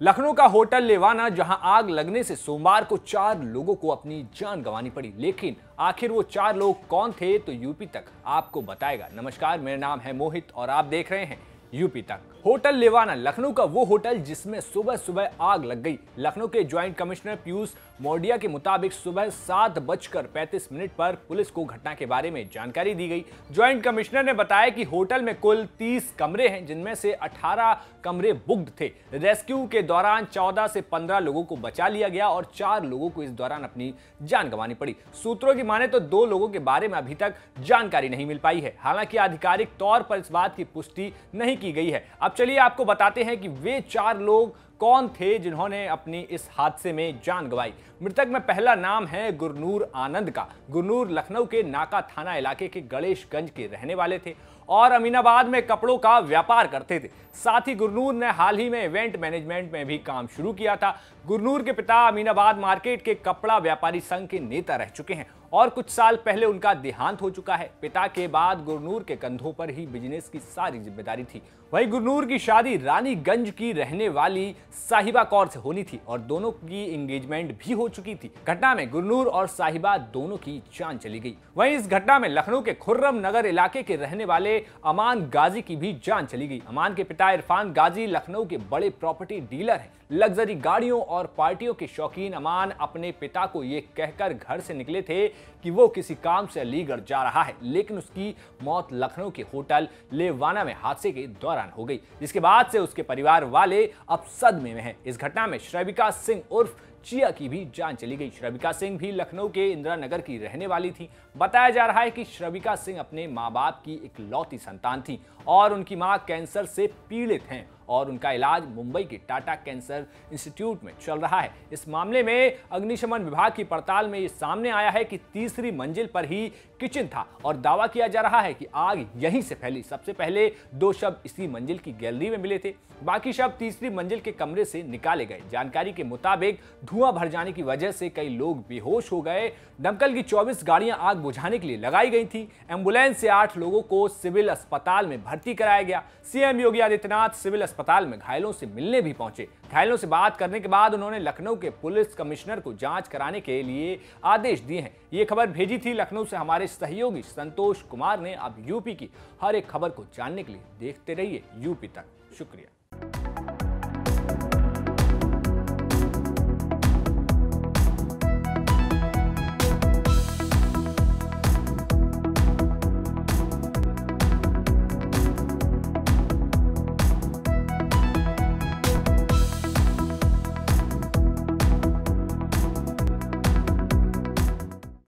लखनऊ का होटल लेवाना, जहां आग लगने से सोमवार को 4 लोगों को अपनी जान गंवानी पड़ी। लेकिन आखिर वो 4 लोग कौन थे, तो यूपी तक आपको बताएगा। नमस्कार, मेरा नाम है मोहित और आप देख रहे हैं यूपी तक। होटल लेवाना लखनऊ का वो होटल जिसमें सुबह सुबह आग लग गई। लखनऊ के ज्वाइंट कमिश्नर पीयूष मोडिया के मुताबिक सुबह 7:35 पर पुलिस को घटना के बारे में जानकारी दी गई। ज्वाइंट कमिश्नर ने बताया कि होटल में कुल 30 कमरे हैं, जिनमें से 18 कमरे बुक्ड थे। रेस्क्यू के दौरान 14 से 15 लोगों को बचा लिया गया और 4 लोगों को इस दौरान अपनी जान गंवानी पड़ी। सूत्रों की माने तो 2 लोगों के बारे में अभी तक जानकारी नहीं मिल पाई है। हालांकि आधिकारिक तौर पर इस बात की पुष्टि नहीं की गई है। अब चलिए आपको बताते हैं कि वे 4 लोग कौन थे जिन्होंने अपनी इस हादसे में जान गंवाई। मृतक में पहला नाम है गुरनूर आनंद का। गुरनूर लखनऊ के नाका थाना इलाके के गणेशगंज के रहने वाले थे और अमीनाबाद में कपड़ों का व्यापार करते थे। साथ ही गुरनूर ने हाल ही में इवेंट मैनेजमेंट में भी काम शुरू किया था। गुरनूर के पिता अमीनाबाद मार्केट के कपड़ा व्यापारी संघ के नेता रह चुके हैं और कुछ साल पहले उनका देहांत हो चुका है। पिता के बाद गुरनूर के कंधों पर ही बिजनेस की सारी जिम्मेदारी थी। वहीं गुरनूर की शादी रानीगंज की रहने वाली साहिबा कौर से होनी थी और दोनों की एंगेजमेंट भी हो चुकी थी। घटना में गुरनूर और साहिबा दोनों की जान चली गई। वहीं इस घटना में लखनऊ के खुर्रम नगर इलाके के रहने वाले अमान गाजी की भी जान चली गई। अमान के पिता इरफान गाजी लखनऊ के बड़े प्रॉपर्टी डीलर हैं। लग्जरी गाड़ियों और पार्टियों के शौकीन अमान अपने पिता को यह कहकर घर से निकले थे कि वो किसी काम से अलीगढ़ जा रहा है, लेकिन उसकी मौत लखनऊ के होटल लेवाना में हादसे के दौरान हो गई, जिसके बाद से उसके परिवार वाले अब सदमे में हैं। इस घटना में श्रविका सिंह उर्फ चिया की भी जान चली गई। श्रविका सिंह भी लखनऊ के इंदिरा नगर की रहने वाली थी। बताया जा रहा है कि श्रविका सिंह अपने माँ बाप की इकलौती संतान थी और उनकी मां कैंसर से पीड़ित हैं और उनका इलाज मुंबई के टाटा कैंसर इंस्टीट्यूट में चल रहा है। इस मामले में अग्निशमन विभाग की पड़ताल में ये सामने आया है कि तीसरी मंजिल पर ही किचन था और दावा किया जा रहा है कि आग यहीं से फैली। सबसे पहले 2 शव इसी मंजिल की गैलरी में मिले थे, बाकी शव तीसरी मंजिल के कमरे से निकाले गए। जानकारी के मुताबिक धुआं भर जाने की वजह से कई लोग बेहोश हो गए। दमकल की 24 गाड़ियां आग बुझाने के लिए लगाई गई थी। एम्बुलेंस से 8 लोगों को सिविल अस्पताल में भर्ती कराया गया। सीएम योगी आदित्यनाथ सिविल अस्पताल में घायलों से मिलने भी पहुंचे। घायलों से बात करने के बाद उन्होंने लखनऊ के पुलिस कमिश्नर को जांच कराने के लिए आदेश दिए हैं। ये खबर भेजी थी लखनऊ से हमारे सहयोगी संतोष कुमार ने। अब यूपी की हर एक खबर को जानने के लिए देखते रहिए यूपी तक। शुक्रिया।